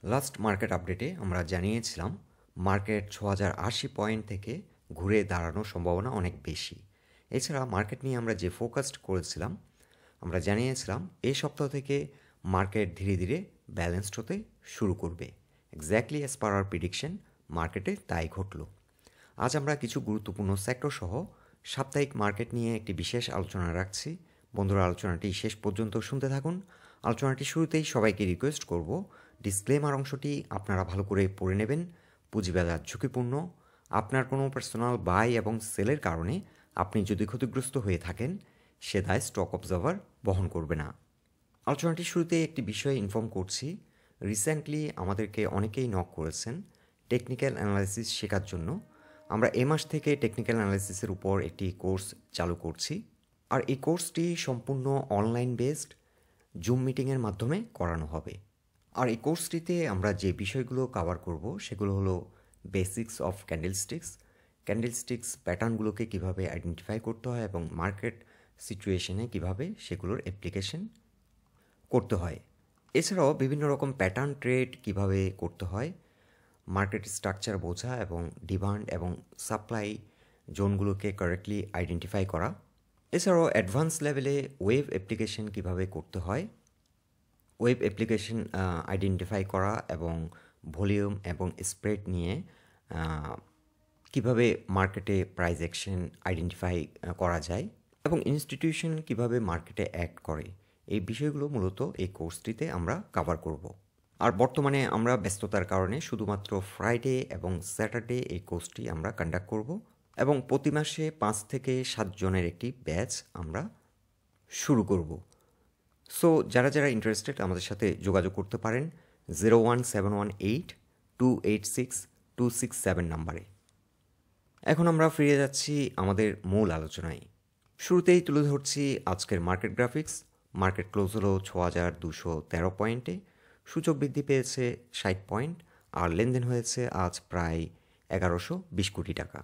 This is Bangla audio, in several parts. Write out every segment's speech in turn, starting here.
লাস্ট মার্কেট আপডেটে আমরা জানিয়েছিলাম মার্কেট ৬০৮০ পয়েন্ট থেকে ঘুরে দাঁড়ানোর সম্ভাবনা অনেক বেশি। এছাড়া মার্কেট নিয়ে আমরা যে ফোকাসড করেছিলাম, আমরা জানিয়েছিলাম এই সপ্তাহ থেকে মার্কেট ধীরে ধীরে ব্যালেন্সড হতে শুরু করবে। Exactly as per our prediction মার্কেটে তাই ঘটল। আজ আমরা কিছু গুরুত্বপূর্ণ সেক্টর সহ সাপ্তাহিক মার্কেট নিয়ে একটি বিশেষ আলোচনা রাখছি। বন্ধুরা, আলোচনাটি শেষ পর্যন্ত শুনতে থাকুন। আলোচনাটি শুরুতেই সবাইকে রিকোয়েস্ট করব, ডিসক্লেমার অংশটি আপনারা ভালো করে পড়ে নেবেন। পুঁজিবাজার ঝুঁকিপূর্ণ। আপনার কোনো পার্সোনাল বাই এবং সেলের কারণে আপনি যদি ক্ষতিগ্রস্ত হয়ে থাকেন, সে দায় স্টক অবজার্ভার বহন করবে না। আলোচনাটি শুরুতে একটি বিষয় ইনফর্ম করছি। রিসেন্টলি আমাদেরকে অনেকেই নক করেছেন টেকনিক্যাল অ্যানালাইসিস শেখার জন্য। আমরা এ মাস থেকে টেকনিক্যাল অ্যানালাইসিসের উপর একটি কোর্স চালু করছি, আর এই কোর্সটি সম্পূর্ণ অনলাইন বেসড জুম মিটিংয়ের মাধ্যমে করানো হবে। আর এই কোর্সটিতে আমরা যে বিষয়গুলো কভার করব সেগুলো হলো বেসিক্স অফ ক্যান্ডেলস্টিক্স প্যাটার্নগুলোকে কীভাবে আইডেন্টিফাই করতে হয় এবং মার্কেট সিচুয়েশনে কীভাবে সেগুলোর অ্যাপ্লিকেশন করতে হয়। এছাড়াও বিভিন্ন রকম প্যাটার্ন ট্রেড কীভাবে করতে হয়, মার্কেট স্ট্রাকচার বোঝা এবং ডিমান্ড এবং সাপ্লাই জোনগুলোকে কারেক্টলি আইডেন্টিফাই করা। এছাড়াও অ্যাডভান্স লেভেলে ওয়েভ অ্যাপ্লিকেশন কীভাবে করতে হয়, ওয়েব অ্যাপ্লিকেশন আইডেন্টিফাই করা এবং ভলিউম এবং স্প্রেড নিয়ে কিভাবে মার্কেটে প্রাইস অ্যাকশন আইডেন্টিফাই করা যায় এবং ইনস্টিটিউশন কিভাবে মার্কেটে অ্যাক্ট করে, এই বিষয়গুলো মূলত এই কোর্সটিতে আমরা কভার করব। আর বর্তমানে আমরা ব্যস্ততার কারণে শুধুমাত্র ফ্রাইডে এবং স্যাটারডে এই কোর্সটি আমরা কন্ডাক্ট করব এবং প্রতি মাসে 5 থেকে 7 জনের একটি ব্যাচ আমরা শুরু করব। সো যারা যারা ইন্টারেস্টেড আমাদের সাথে যোগাযোগ করতে পারেন 01718286267 নাম্বারে। এখন আমরা ফিরে যাচ্ছি আমাদের মূল আলোচনায়। শুরুতেই তুলে ধরছি আজকের মার্কেট গ্রাফিক্স। মার্কেট ক্লোজ হলো ৬২১৩ পয়েন্টে, সূচক বৃদ্ধি পেয়েছে 60 পয়েন্ট, আর লেনদেন হয়েছে আজ প্রায় 1120 কোটি টাকা।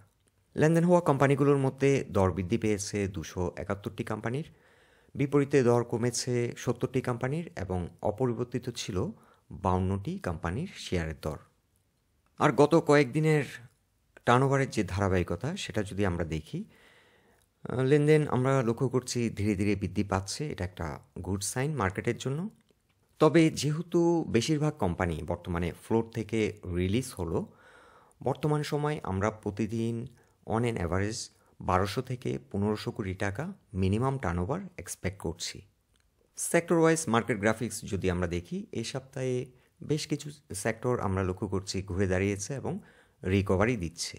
লেনদেন হওয়া কোম্পানিগুলোর মধ্যে দর বৃদ্ধি পেয়েছে 271টি কোম্পানির, বিপরীতে দর কমেছে 70টি কোম্পানির এবং অপরিবর্তিত ছিল 52টি কোম্পানির শেয়ারের দর। আর গত কয়েকদিনের টার্নওভারের যে ধারাবাহিকতা সেটা যদি আমরা দেখি, লেনদেন আমরা লক্ষ্য করছি ধীরে ধীরে বৃদ্ধি পাচ্ছে। এটা একটা গুড সাইন মার্কেটের জন্য। তবে যেহেতু বেশিরভাগ কোম্পানি বর্তমানে ফ্লোর থেকে রিলিজ হলো, বর্তমান সময় আমরা প্রতিদিন অন অ্যান অ্যাভারেজ 1200 থেকে 1500 কোটি টাকা মিনিমাম টার্নওভার এক্সপেক্ট করছি। সেক্টর ওয়াইজ মার্কেট গ্রাফিক্স যদি আমরা দেখি, এই সপ্তাহে বেশ কিছু সেক্টর আমরা লক্ষ্য করছি ঘুরে দাঁড়িয়েছে এবং রিকভারি দিচ্ছে।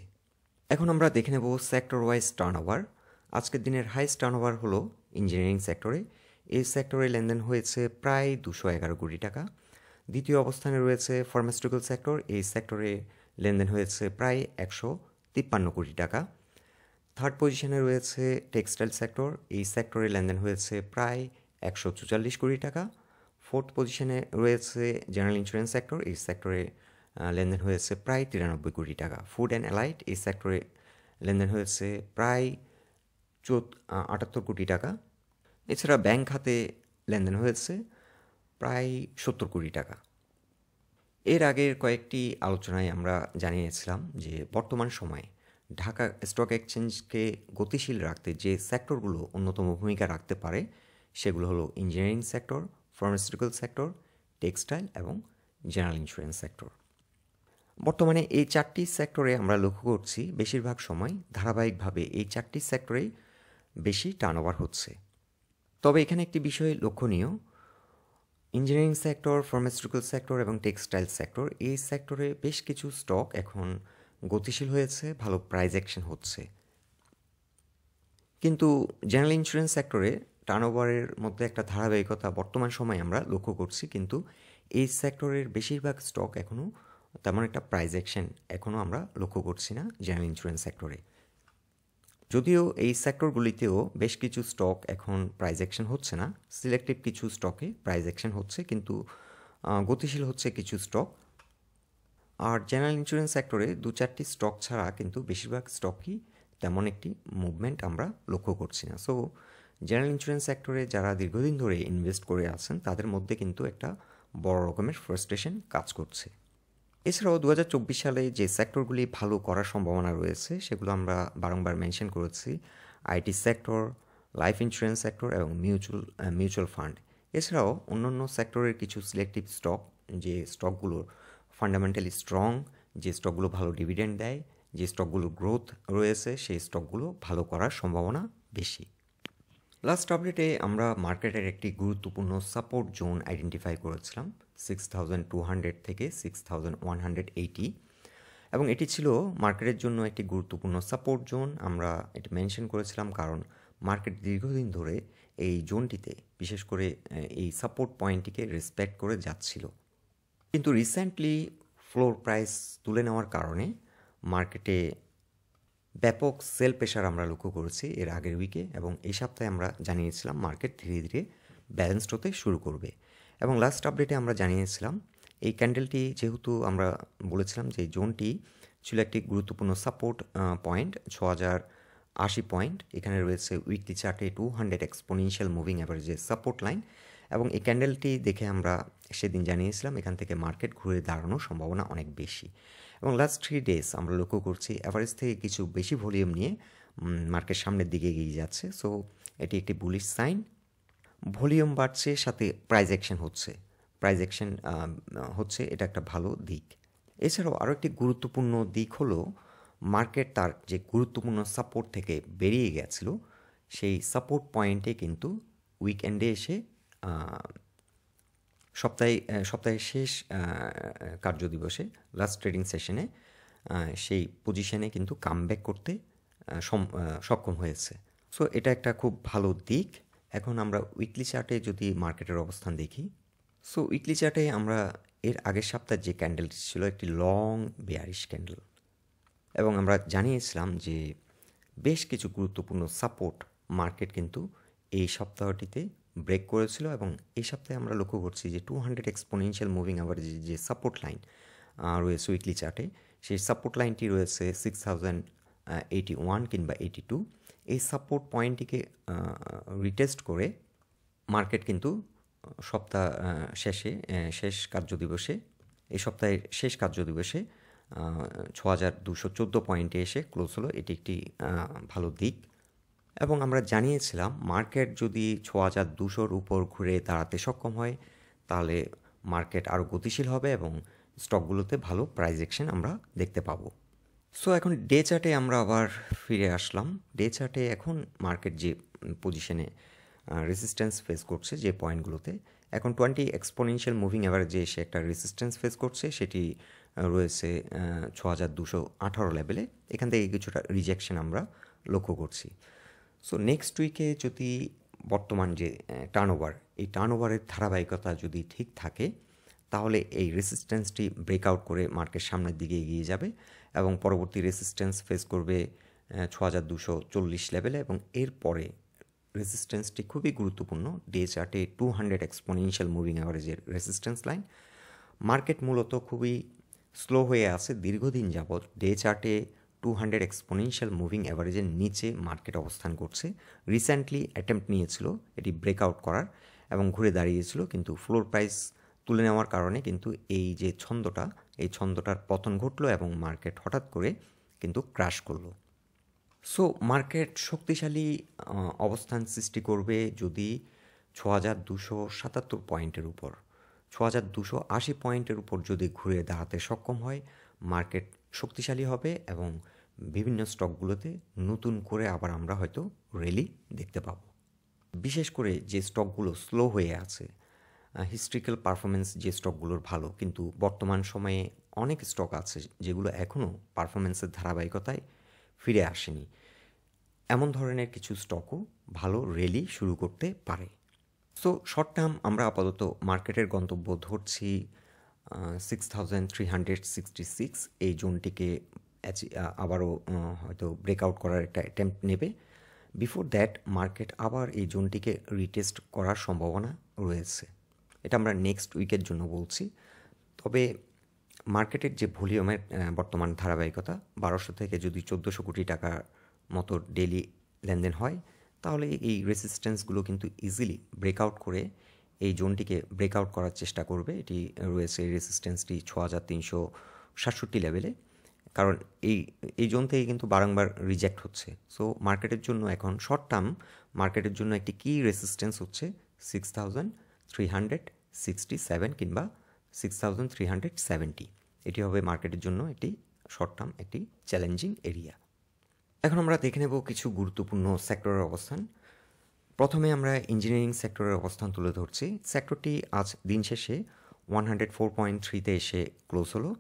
এখন আমরা দেখে নেব সেক্টর ওয়াইজ টার্নওভার। আজকের দিনের হাইস্ট টার্নওভার হলো ইঞ্জিনিয়ারিং সেক্টরে। এই সেক্টরে লেনদেন হয়েছে প্রায় 211 কোটি টাকা। দ্বিতীয় অবস্থানে রয়েছে ফার্মাসিউটিক্যাল সেক্টর। এই সেক্টরে লেনদেন হয়েছে প্রায় 153 কোটি টাকা। থার্ড পজিশনে রয়েছে টেক্সটাইল সেক্টর। এই সেক্টরে লেনদেন হয়েছে প্রায় 144 কোটি টাকা। ফোর্থ পজিশনে রয়েছে জেনারেল ইন্স্যুরেন্স সেক্টর। এই সেক্টরে লেনদেন হয়েছে প্রায় 93 কোটি টাকা। ফুড অ্যান্ড অ্যালাইড, এই সেক্টরে লেনদেন হয়েছে প্রায় 78 কোটি টাকা। এছাড়া ব্যাংক খাতে লেনদেন হয়েছে প্রায় 70 কোটি টাকা। এর আগের কয়েকটি আলোচনায় আমরা জানিয়েছিলাম যে বর্তমান সময়ে ঢাকা স্টক এক্সচেঞ্জকে গতিশীল রাখতে যে সেক্টরগুলো অন্যতম ভূমিকা রাখতে পারে সেগুলো হলো engineering sector, pharmaceutical sector, textile এবং জেনারেল ইন্স্যুরেন্স সেক্টর। বর্তমানে এই 4টি সেক্টরে আমরা লক্ষ্য করছি বেশিরভাগ সময় ধারাবাহিকভাবে এই 4টি সেক্টরেই বেশি টার্নওভার হচ্ছে। তবে এখানে একটি বিষয় লক্ষণীয়, ইঞ্জিনিয়ারিং সেক্টর, ফার্মাসিউটিক্যাল সেক্টর এবং টেক্সটাইল সেক্টর, এই সেক্টরে বেশ কিছু স্টক এখন গতিশীল হয়েছে, ভালো প্রাইস অ্যাকশন হচ্ছে। কিন্তু জেনারেল ইন্স্যুরেন্স সেক্টরে টার্নওভারের মধ্যে একটা ধারাবাহিকতা বর্তমান সময়ে আমরা লক্ষ্য করছি, কিন্তু এই সেক্টরের বেশিরভাগ স্টক এখনও তেমন একটা প্রাইস অ্যাকশন এখনও আমরা লক্ষ্য করছি না জেনারেল ইন্স্যুরেন্স সেক্টরে। যদিও এই সেক্টরগুলিতেও বেশ কিছু স্টক এখন প্রাইস অ্যাকশন হচ্ছে না, সিলেক্টিভ কিছু স্টকে প্রাইস অ্যাকশন হচ্ছে, কিন্তু গতিশীল হচ্ছে কিছু স্টক। আর জেনারেল ইন্স্যুরেন্স সেক্টরে 2-4টি স্টক ছাড়া কিন্তু বেশিরভাগ স্টকই তেমন একটি মুভমেন্ট আমরা লক্ষ্য করছি না। সো জেনারেল ইন্স্যুরেন্স সেক্টরে যারা দীর্ঘদিন ধরে ইনভেস্ট করে আছেন তাদের মধ্যে কিন্তু একটা বড় রকমের ফ্রাস্ট্রেশন কাজ করছে। এছাড়াও 2024 সালে যে সেক্টরগুলি ভালো করার সম্ভাবনা রয়েছে সেগুলো আমরা বারংবার মেনশন করেছি, IT sector, life insurance sector এবং মিউচুয়াল ফান্ড। এছাড়াও অন্যান্য সেক্টরের কিছু সিলেক্টিভ স্টক, যে স্টকগুলোর ফান্ডামেন্টালি স্ট্রং, যে স্টকগুলো ভালো ডিভিডেন্ড দেয়, যে স্টকগুলোর গ্রোথ রয়েছে, সেই স্টকগুলো ভালো করার সম্ভাবনা বেশি। লাস্ট আপডেটে আমরা মার্কেটের একটি গুরুত্বপূর্ণ সাপোর্ট জোন আইডেন্টিফাই করেছিলাম 6200 থেকে 6180, এবং এটি ছিল মার্কেটের জন্য একটি গুরুত্বপূর্ণ সাপোর্ট জোন। আমরা এটি মেনশন করেছিলাম কারণ মার্কেট দীর্ঘদিন ধরে এই জোনটিতে, বিশেষ করে এই সাপোর্ট পয়েন্টটিকে রেসপেক্ট করে যাচ্ছিল, কিন্তু রিসেন্টলি ফ্লোর প্রাইস তুলে নেওয়ার কারণে মার্কেটে ব্যাপক সেল প্রেশার আমরা লক্ষ্য করেছি এর আগের উইকে, এবং এই সপ্তাহে আমরা জানিয়েছিলাম মার্কেট ধীরে ধীরে ব্যালেন্সড হতে শুরু করবে। এবং লাস্ট আপডেটে আমরা জানিয়েছিলাম এই ক্যান্ডেলটি, যেহেতু আমরা বলেছিলাম যে এই জোনটি ছিল একটি গুরুত্বপূর্ণ সাপোর্ট পয়েন্ট 6080 পয়েন্ট, এখানে রয়েছে উইকলি চার্টে 200 এক্সপোনেনশিয়াল মুভিং অ্যাভারেজের সাপোর্ট লাইন, এবং এই ক্যান্ডেলটি দেখে আমরা সেদিন জানিয়েছিলাম এখান থেকে মার্কেট ঘুরে দাঁড়ানোর সম্ভাবনা অনেক বেশি। এবং লাস্ট 3 ডেজ আমরা লক্ষ্য করছি অ্যাভারেজ থেকে কিছু বেশি ভলিউম নিয়ে মার্কেট সামনের দিকে এগিয়ে যাচ্ছে। সো এটি একটি বুলিশ সাইন। ভলিউম বাড়ছে, সাথে প্রাইস অ্যাকশন হচ্ছে, এটা একটা ভালো দিক। এছাড়াও আরও একটি গুরুত্বপূর্ণ দিক হলো মার্কেট তার যে গুরুত্বপূর্ণ সাপোর্ট থেকে বেরিয়ে গেছিল, সেই সাপোর্ট পয়েন্টে কিন্তু উইকএন্ডে এসে সপ্তাহের শেষ কার্যদিবসে লাস্ট ট্রেডিং সেশনে সেই পজিশনে কিন্তু কামব্যাক করতে সক্ষম হয়েছে। সো এটা একটা খুব ভালো দিক। এখন আমরা উইকলি চার্টে যদি মার্কেটের অবস্থান দেখি, সো উইকলি চার্টে আমরা এর আগের সপ্তাহে যে ক্যান্ডেলটি ছিল একটি লং বেয়ারিশ ক্যান্ডেল, এবং আমরা জানিয়েছিলাম যে বেশ কিছু গুরুত্বপূর্ণ সাপোর্ট মার্কেট কিন্তু এই সপ্তাহটিতে ব্রেক করেছিল, এবং এই সপ্তাহে আমরা লক্ষ্য করছি যে 200 এক্সপোনেনশিয়াল মুভিং অ্যাভারেজে যে সাপোর্ট লাইন রয়েছে উইকলি চার্টে, সেই সাপোর্ট লাইনটি রয়েছে 6081 কিংবা 82। এই সাপোর্ট পয়েন্টটিকে রিটেস্ট করে মার্কেট কিন্তু শেষ কার্যদিবসে এই সপ্তাহের শেষ কার্যদিবসে 6214 পয়েন্টে এসে ক্লোজ হলো। এটি একটি ভালো দিক। এবং আমরা জানিয়েছিলাম মার্কেট যদি 6200-র উপর ঘুরে দাঁড়াতে সক্ষম হয় তাহলে মার্কেট আরও গতিশীল হবে এবং স্টকগুলোতে ভালো প্রাইস অ্যাকশন আমরা দেখতে পাবো। সো এখন ডে চার্টে আমরা আবার ফিরে আসলাম। ডে চার্টে এখন মার্কেট যে পজিশনে রেজিস্ট্যান্স ফেস করছে, যে পয়েন্টগুলোতে এখন 20 এক্সপোনেনশিয়াল মুভিং অ্যাভারেজে এসে একটা রেজিস্ট্যান্স ফেস করছে, সেটি রয়েছে 6218 লেভেলে। এখান থেকে কিছুটা রিজেকশন আমরা লক্ষ্য করছি। সো নেক্সট উইকে যদি বর্তমান যে টার্নওভার, এই টার্নওভারের ধারাবাহিকতা যদি ঠিক থাকে তাহলে এই রেজিস্ট্যান্সটি ব্রেকআউট করে মার্কেট সামনের দিকে এগিয়ে যাবে এবং পরবর্তী রেজিস্ট্যান্স ফেস করবে 6240 লেভেলে, এবং এরপরে রেজিস্ট্যান্সটি খুবই গুরুত্বপূর্ণ ডে চার্টে 200 এক্সপোনেনশিয়াল মুভিং অ্যাভারেজের রেজিস্ট্যান্স লাইন। মার্কেট মূলত খুবই স্লো হয়ে আছে দীর্ঘদিন যাবৎ। ডে চার্টে 200 এক্সপোনেনশিয়াল মুভিং অ্যাভারেজের নিচে মার্কেট অবস্থান করছে। রিসেন্টলি অ্যাটেম্প্ট নিয়েছিল এটি ব্রেকআউট করার এবং ঘুরে দাঁড়িয়েছিল, কিন্তু ফ্লোর প্রাইস তুলে নেওয়ার কারণে কিন্তু এই যে ছন্দটার পতন ঘটলো এবং মার্কেট হঠাৎ করে কিন্তু ক্র্যাশ করলো। সো মার্কেট শক্তিশালী অবস্থান সৃষ্টি করবে যদি 6277 পয়েন্টের উপর, 6280 পয়েন্টের উপর যদি ঘুরে দাঁড়াতে সক্ষম হয়, মার্কেট শক্তিশালী হবে এবং বিভিন্ন স্টকগুলোতে নতুন করে আবার আমরা হয়তো র্যালি দেখতে পাবো। বিশেষ করে যে স্টকগুলো স্লো হয়ে আছে, হিস্ট্রিক্যাল পারফরমেন্স যে স্টকগুলোর ভালো, কিন্তু বর্তমান সময়ে অনেক স্টক আছে যেগুলো এখনও পারফরমেন্সের ধারাবাহিকতায় ফিরে আসেনি, এমন ধরনের কিছু স্টকও ভালো র্যালি শুরু করতে পারে। সো শর্ট টার্ম আমরা আপাতত মার্কেটের গন্তব্য ধরছি 6366, এই জোনটিকে আবারও হয়তো ব্রেকআউট করার একটা অ্যাটেম্প্ট নেবে। বিফোর দ্যাট মার্কেট আবার এই জোনটিকে রিটেস্ট করার সম্ভাবনা রয়েছে। এটা আমরা নেক্সট উইকের জন্য বলছি। তবে মার্কেটের যে ভলিউমের বর্তমান ধারাবাহিকতা 1200 থেকে যদি 1400 কোটি টাকার মতো ডেইলি লেনদেন হয়, তাহলে এই রেজিস্ট্যান্সগুলো কিন্তু ইজিলি ব্রেকআউট করে এই জোনটিকে ব্রেকআউট করার চেষ্টা করবে। এটি রয়েছে রেসিস্ট্যান্সটি 6367 লেভেলে, কারণ এই জোন থেকে কিন্তু বারংবার রিজেক্ট হচ্ছে। সো মার্কেটের জন্য এখন শর্ট টার্ম মার্কেটের জন্য একটি কি রেসিস্ট্যান্স হচ্ছে 6367 কিংবা 6370। এটি হবে মার্কেটের জন্য একটি শর্ট টার্ম একটি চ্যালেঞ্জিং এরিয়া। এখন আমরা দেখে নেব কিছু গুরুত্বপূর্ণ সেক্টরের অবস্থান। প্রথমে আমরা ইঞ্জিনিয়ারিং সেক্টরের অবস্থান তুলে ধরছি। সেক্টরটি আজ দিন শেষে 104.3-তে এসে ক্লোজ হলো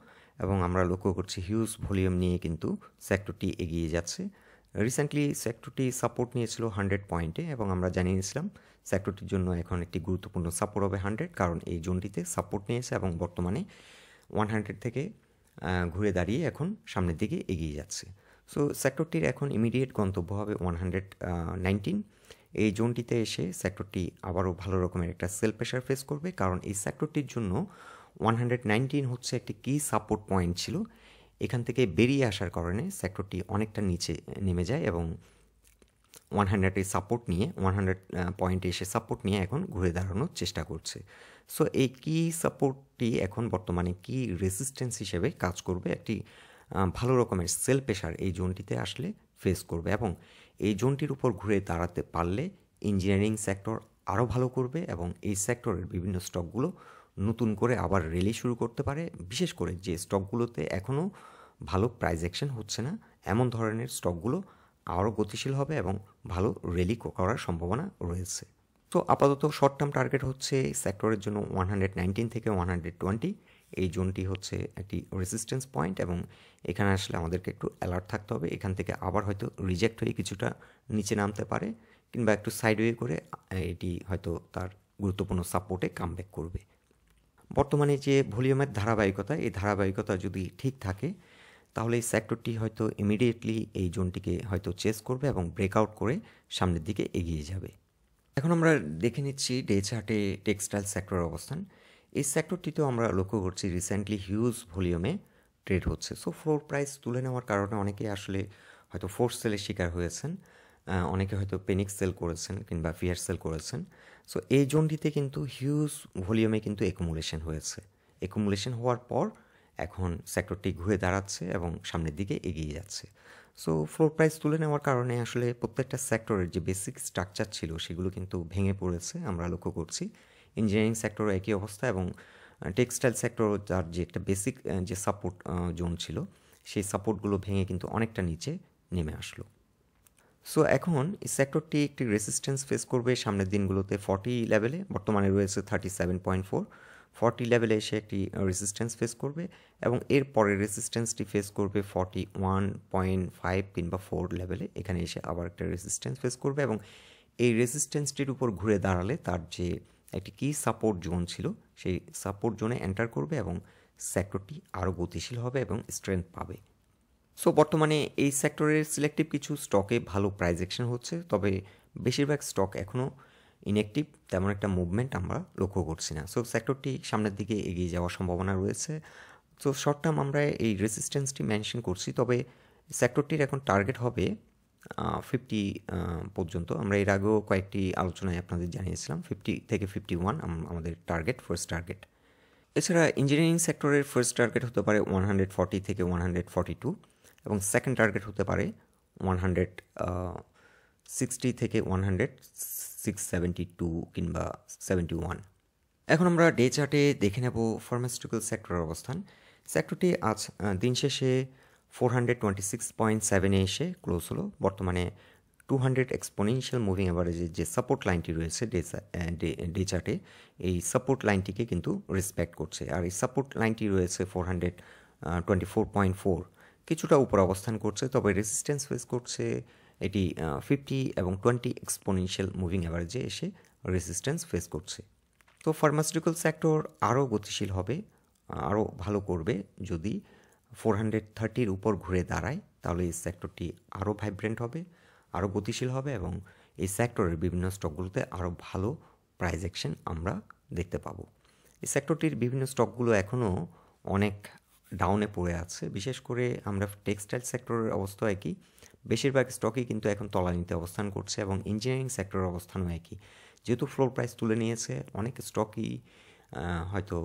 এবং আমরা লক্ষ্য করছি হিউজ ভলিউম নিয়ে কিন্তু সেক্টরটি এগিয়ে যাচ্ছে। রিসেন্টলি সেক্টরটি সাপোর্ট নিয়েছিল 100 পয়েন্টে এবং আমরা জানিয়েছিলাম সেক্টরটির জন্য এখন একটি গুরুত্বপূর্ণ সাপোর্ট হবে 100, কারণ এই জোনটিতে সাপোর্ট নিয়েছে এবং বর্তমানে 100 থেকে ঘুরে দাঁড়িয়ে এখন সামনের দিকে এগিয়ে যাচ্ছে। সো সেক্টরটির এখন ইমিডিয়েট গন্তব্য হবে 119। এই জোনটিতে এসে সেক্টরটি আবারও ভালো রকমের একটা সেল প্রেশার ফেস করবে, কারণ এই সেক্টরটির জন্য 119 হচ্ছে একটি কি সাপোর্ট পয়েন্ট ছিল। এখান থেকে বেরিয়ে আসার কারণে সেক্টরটি অনেকটা নিচে নেমে যায় এবং 100-এর সাপোর্ট নিয়ে 100 পয়েন্টে এসে সাপোর্ট নিয়ে এখন ঘুরে দাঁড়ানোর চেষ্টা করছে। সো এই কি সাপোর্টটি এখন বর্তমানে কি রেজিস্ট্যান্স হিসেবে কাজ করবে, একটি ভালো রকমের সেল প্রেশার এই জোনটিতে আসলে ফেস করবে এবং এই জোনটির উপর ঘুরে দাঁড়াতে পারলে ইঞ্জিনিয়ারিং সেক্টর আরও ভালো করবে এবং এই সেক্টরের বিভিন্ন স্টকগুলো নতুন করে আবার র্যালি শুরু করতে পারে। বিশেষ করে যে স্টকগুলোতে এখনও ভালো প্রাইস অ্যাকশন হচ্ছে না, এমন ধরনের স্টকগুলো আরও গতিশীল হবে এবং ভালো র্যালি করার সম্ভাবনা রয়েছে। তো আপাতত শর্ট টার্ম টার্গেট হচ্ছে সেক্টরের জন্য 119 থেকে 120। এই জোনটি হচ্ছে একটি রেজিস্ট্যান্স পয়েন্ট এবং এখানে আসলে আমাদেরকে একটু অ্যালার্ট থাকতে হবে। এখান থেকে আবার হয়তো রিজেক্ট হয়ে কিছুটা নিচে নামতে পারে কিংবা একটু সাইডওয়ে করে এটি হয়তো তার গুরুত্বপূর্ণ সাপোর্টে কামব্যাক করবে। বর্তমানে যে ভলিউমের ধারাবাহিকতা, এই ধারাবাহিকতা যদি ঠিক থাকে তাহলে এই সেক্টরটি হয়তো ইমিডিয়েটলি এই জোনটিকে হয়তো চেস করবে এবং ব্রেকআউট করে সামনের দিকে এগিয়ে যাবে। এখন আমরা দেখে নিচ্ছি ডে চার্টে টেক্সটাইল সেক্টরের অবস্থান। এই সেক্টরটিতেও আমরা লক্ষ্য করছি রিসেন্টলি হিউজ ভলিউমে ট্রেড হচ্ছে। সো ফ্লোর প্রাইস তুলে নেওয়ার কারণে অনেকেই আসলে হয়তো ফোর্স সেলের শিকার হয়েছেন, অনেকে হয়তো পেনিক সেল করেছেন কিংবা ফিয়ার সেল করেছেন। সো এই জোনটিতে কিন্তু হিউজ ভলিউমে কিন্তু একুমুলেশন হয়েছে। একুমুলেশন হওয়ার পর এখন সেক্টরটি ঘুরে দাঁড়াচ্ছে এবং সামনের দিকে এগিয়ে যাচ্ছে। সো ফ্লোর প্রাইস তুলে নেওয়ার কারণে আসলে প্রত্যেকটা সেক্টরের যে বেসিক স্ট্রাকচার ছিল সেগুলো কিন্তু ভেঙে পড়েছে আমরা লক্ষ্য করছি। ইঞ্জিনিয়ারিং সেক্টরও একই অবস্থা এবং টেক্সটাইল সেক্টর যার যে একটা বেসিক যে সাপোর্ট জোন ছিল সেই সাপোর্টগুলো ভেঙে কিন্তু অনেকটা নিচে নেমে আসলো। সো এখন এই সেক্টরটি একটি রেসিস্ট্যান্স ফেস করবে সামনের দিনগুলোতে 40 লেভেলে, বর্তমানে রয়েছে 37.4। 40 লেভেলে এসে একটি রেসিস্ট্যান্স ফেস করবে এবং এর পরে রেসিস্ট্যান্সটি ফেস করবে 41.5 কিংবা 4 লেভেলে। এখানে এসে আবার একটা রেসিস্ট্যান্স ফেস করবে এবং এই রেসিস্ট্যান্সটির উপর ঘুরে দাঁড়ালে তার যে একটি কি সাপোর্ট জোন ছিল সেই সাপোর্ট জোনে এন্টার করবে এবং সেক্টরটি আরও গতিশীল হবে এবং স্ট্রেংথ পাবে। সো বর্তমানে এই সেক্টরের সিলেক্টিভ কিছু স্টকে ভালো প্রাইস অ্যাকশন হচ্ছে, তবে বেশিরভাগ স্টক এখনও ইনঅ্যাক্টিভ, তেমন একটা মুভমেন্ট আমরা লক্ষ্য করছি না। সো সেক্টরটি সামনের দিকে এগিয়ে যাওয়ার সম্ভাবনা রয়েছে। সো শর্ট টার্ম আমরা এই রেসিস্ট্যান্সটি মেনশন করছি, তবে সেক্টরটির এখন টার্গেট হবে 50 পর্যন্ত। আমরা এর আগেও কয়েকটি আলোচনায় আপনাদের জানিয়েছিলাম 50 থেকে 51 আমাদের টার্গেট, ফার্স্ট টার্গেট। এছাড়া ইঞ্জিনিয়ারিং সেক্টরের ফার্স্ট টার্গেট হতে পারে 140 থেকে 142 এবং সেকেন্ড টার্গেট হতে পারে 160 থেকে 172 কিংবা 71। এখন আমরা ডে চার্টে দেখে নেব ফার্মাসিউটিক্যাল সেক্টরের অবস্থান। সেক্টরটি আজ দিন শেষে 426.7-এ এসে ক্লোজ হলো। বর্তমানে 200 এক্সপোনেনশিয়াল মুভিং অ্যাভারেজের যে সাপোর্ট লাইনটি রয়েছে ডে চার্টে, এই সাপোর্ট লাইনটিকে কিন্তু রেসপেক্ট করছে আর এই সাপোর্ট লাইনটি রয়েছে 424.4, কিছুটা উপর অবস্থান করছে, তবে রেজিস্ট্যান্স ফেস করছে এটি 50 এবং 20 এক্সপোনেনশিয়াল মুভিং অ্যাভারেজে এসে রেজিস্ট্যান্স ফেস করছে। তো ফার্মাসিউটিক্যাল সেক্টর আরও গতিশীল হবে, আরও ভালো করবে যদি 430-র উপর ঘুরে দাঁড়ায়, তাহলে এই সেক্টরটি আরও ভাইব্রেন্ট হবে, আরও গতিশীল হবে এবং এই সেক্টরের বিভিন্ন স্টকগুলোতে আরও ভালো প্রাইস অ্যাকশন আমরা দেখতে পাবো। এই সেক্টরটির বিভিন্ন স্টকগুলো এখনও অনেক ডাউনে পড়ে আছে, বিশেষ করে আমরা টেক্সটাইল সেক্টরের অবস্থা একই, বেশিরভাগ স্টকই কিন্তু এখন তলানিতে অবস্থান করছে এবং ইঞ্জিনিয়ারিং সেক্টরের অবস্থানও একই, যেহেতু ফ্লোর প্রাইস তুলে নিয়েছে, অনেক স্টকই হয়তো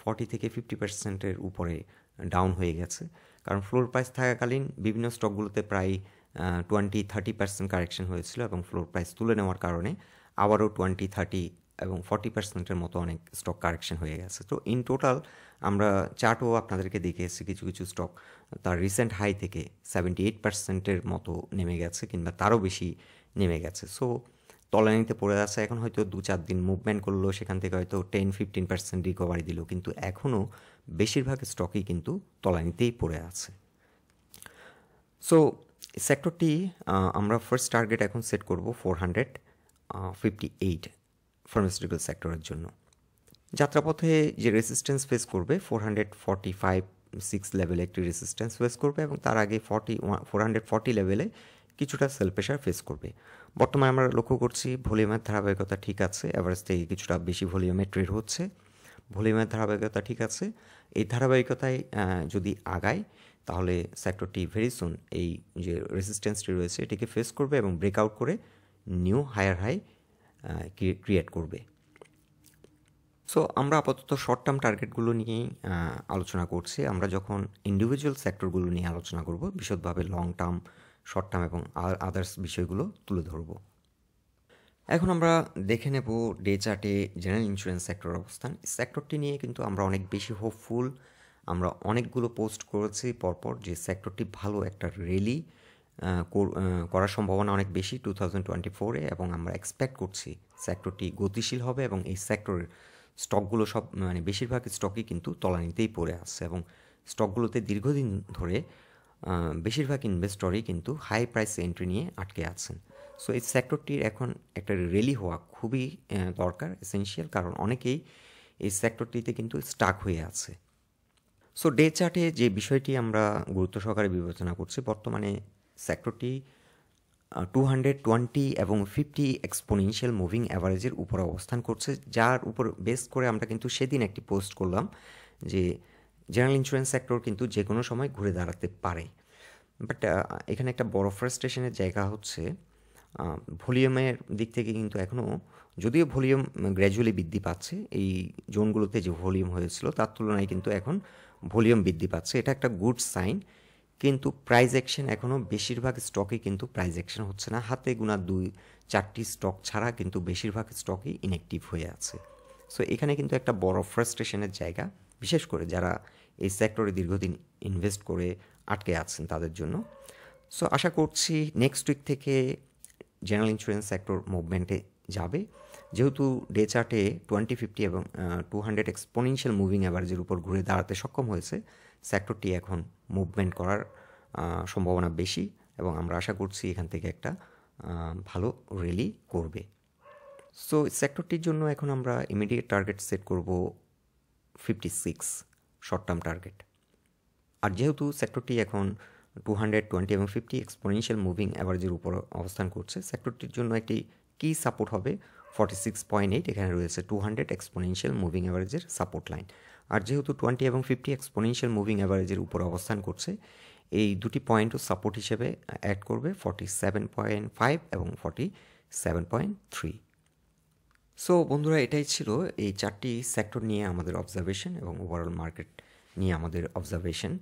40 থেকে 50% উপরে ডাউন হয়ে গেছে, কারণ ফ্লোর প্রাইস থাকাকালীন বিভিন্ন স্টকগুলোতে প্রায় 20-30% কারেকশন হয়েছিল এবং ফ্লোর প্রাইস তুলে নেওয়ার কারণে আবারও 20-30 এবং 40%-এর মতো অনেক স্টক কারেকশন হয়ে গেছে। তো ইন টোটাল আমরা চার্টও আপনাদেরকে দেখিয়েছি, কিছু কিছু স্টক তার রিসেন্ট হাই থেকে 78%-এর মতো নেমে গেছে কিংবা তারও বেশি নেমে গেছে। সো তলানিতে পড়ে আছে। এখন হয়তো 2-4 দিন মুভমেন্ট করলো, সেখান থেকে হয়তো 10-15% রিকভারি দিল, কিন্তু এখনও বেশিরভাগ স্টকই কিন্তু তলানিতেই পড়ে আছে। সো সেক্টরটি আমরা ফার্স্ট টার্গেট এখন সেট করব 458 ফার্মাসিউটিক্যাল সেক্টরের জন্য। যাত্রাপথে যে রেসিস্ট্যান্স ফেস করবে 445-6 লেভেলে একটি রেসিস্ট্যান্স ফেস করবে এবং তার আগে 440 লেভেলে কিছুটা সেল প্রেশার ফেস করবে। বর্তমানে আমরা লক্ষ্য করছি ভলিউমের ধারাবাহিকতা ঠিক আছে, অ্যাভারেজ থেকে কিছুটা বেশি ভলিউমে ট্রেড হচ্ছে, ভলিউমের ধারাবাহিকতা ঠিক আছে। এই ধারাবাহিকতায় যদি আগায় তাহলে সেক্টরটি ভেরি সুন এই যে রেসিস্ট্যান্সটি রয়েছে এটিকে ফেস করবে এবং ব্রেকআউট করে নিউ হায়ার হাই ক্রিয়েট করবে। সো আমরা আপাতত শর্ট টার্ম টার্গেটগুলো নিয়েই আলোচনা করছি। আমরা যখন ইন্ডিভিজুয়াল সেক্টরগুলো নিয়ে আলোচনা করব বিশদভাবে লং টার্ম, শর্ট টার্ম এবং আদার্স বিষয়গুলো তুলে ধরব। এখন আমরা দেখে নেব ডে চার্টে জেনারেল ইন্স্যুরেন্স সেক্টরের অবস্থান। সেক্টরটি নিয়ে কিন্তু আমরা অনেক বেশি হোপফুল। আমরা অনেকগুলো পোস্ট করেছি পরপর যে সেক্টরটি ভালো একটা র্যালি করার সম্ভাবনা অনেক বেশি 2024-এ, এবং আমরা এক্সপেক্ট করছি সেক্টরটি গতিশীল হবে এবং এই সেক্টরের স্টকগুলো সব বেশিরভাগ স্টকই কিন্তু তলানিতেই পড়ে আসছে এবং স্টকগুলোতে দীর্ঘদিন ধরে বেশিরভাগ ইনভেস্টরই কিন্তু হাই প্রাইস এন্ট্রি নিয়ে আটকে আছেন। সো এই সেক্টরটির এখন একটা র্যালি হওয়া খুবই দরকার, এসেনশিয়াল, কারণ অনেকেই এই সেক্টরটিতে কিন্তু স্টাক হয়ে আছে। সো ডে চার্টে যে বিষয়টি আমরা গুরুত্ব সহকারে বিবেচনা করছি, বর্তমানে সেক্টরটি 220 এবং 50 এক্সপোনেনশিয়াল মুভিং অ্যাভারেজের উপর অবস্থান করছে, যার উপর বেস করে আমরা কিন্তু সেদিন একটি পোস্ট করলাম যে জেনারেল ইন্স্যুরেন্স সেক্টর কিন্তু যে কোনো সময় ঘুরে দাঁড়াতে পারে। বাট এখানে একটা বড় ফ্রাস্ট্রেশনের জায়গা হচ্ছে ভলিউমের দিক থেকে কিন্তু এখনও, যদিও ভলিউম গ্র্যাজুয়ালি বৃদ্ধি পাচ্ছে, এই জোনগুলোতে যে ভলিউম হয়েছিল তার তুলনায় কিন্তু এখন ভলিউম বৃদ্ধি পাচ্ছে, এটা একটা গুড সাইন। কিন্তু প্রাইস অ্যাকশন এখনও বেশিরভাগ স্টকে কিন্তু প্রাইস অ্যাকশন হচ্ছে না। হাতে গোনা 2-4টি স্টক ছাড়া কিন্তু বেশিরভাগ স্টকই ইনঅ্যাক্টিভ হয়ে আছে। সো এখানে কিন্তু একটা বড় ফ্রাস্ট্রেশনের জায়গা, বিশেষ করে যারা এই সেক্টরে দীর্ঘদিন ইনভেস্ট করে আটকে আছেন তাদের জন্য। সো আশা করছি নেক্সট উইক থেকে জেনারেল ইন্স্যুরেন্স সেক্টর মুভমেন্টে যাবে, যেহেতু ডে চার্টে 20-50 এবং 200 এক্সপোনেনশিয়াল মুভিং অ্যাভারেজের উপর ঘুরে দাঁড়াতে সক্ষম হয়েছে। সেক্টরটি এখন মুভমেন্ট করার সম্ভাবনা বেশি এবং আমরা আশা করছি এখান থেকে একটা ভালো র্যালি করবে। সো সেক্টরটির জন্য এখন আমরা ইমিডিয়েট টার্গেট সেট করব 56 শর্ট টার্ম টার্গেট। আর যেহেতু সেক্টরটি এখন 220 এবং 50 এক্সপোনেনশিয়াল মুভিং অ্যাভারেজের উপর অবস্থান করছে, সেক্টরটির জন্য একটি কি সাপোর্ট হবে 46.8, এখানে রয়েছে 200 এক্সপোনেনশিয়াল মুভিং অ্যাভারেজের সাপোর্ট লাইন। আর যেহেতু 20 এবং 50 এক্সপোনেনশিয়াল মুভিং অ্যাভারেজের উপর অবস্থান করছে, এই দুটি পয়েন্টও সাপোর্ট হিসেবে অ্যাড করবে 47.5 এবং 47.3। সো বন্ধুরা, এটাই ছিল এই চারটি সেক্টর নিয়ে আমাদের অবজারভেশন এবং ওভারঅল মার্কেট নিয়ে আমাদের অবজারভেশন।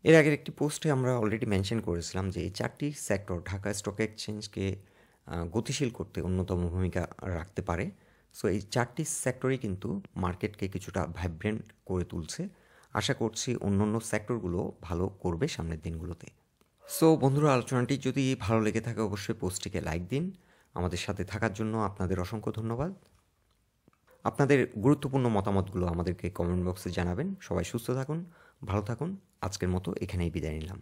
এর আগের একটি পোস্টে আমরা অলরেডি মেনশন করেছিলাম যে এই চারটি সেক্টর ঢাকা স্টক এক্সচেঞ্জকে গতিশীল করতে অন্যতম ভূমিকা রাখতে পারে। সো এই চারটি সেক্টরই কিন্তু মার্কেটকে কিছুটা ভাইব্রেন্ট করে তুলছে। আশা করছি অন্য সেক্টরগুলো ভালো করবে সামনের দিনগুলোতে। সো বন্ধুরা, আলোচনাটি যদি ভালো লেগে থাকে অবশ্যই পোস্টটিকে লাইক দিন। আমাদের সাথে থাকার জন্য আপনাদের অসংখ্য ধন্যবাদ। আপনাদের গুরুত্বপূর্ণ মতামতগুলো আমাদেরকে কমেন্ট বক্সে জানাবেন। সবাই সুস্থ থাকুন, ভালো থাকুন। আজকের মতো এখানেই বিদায় নিলাম।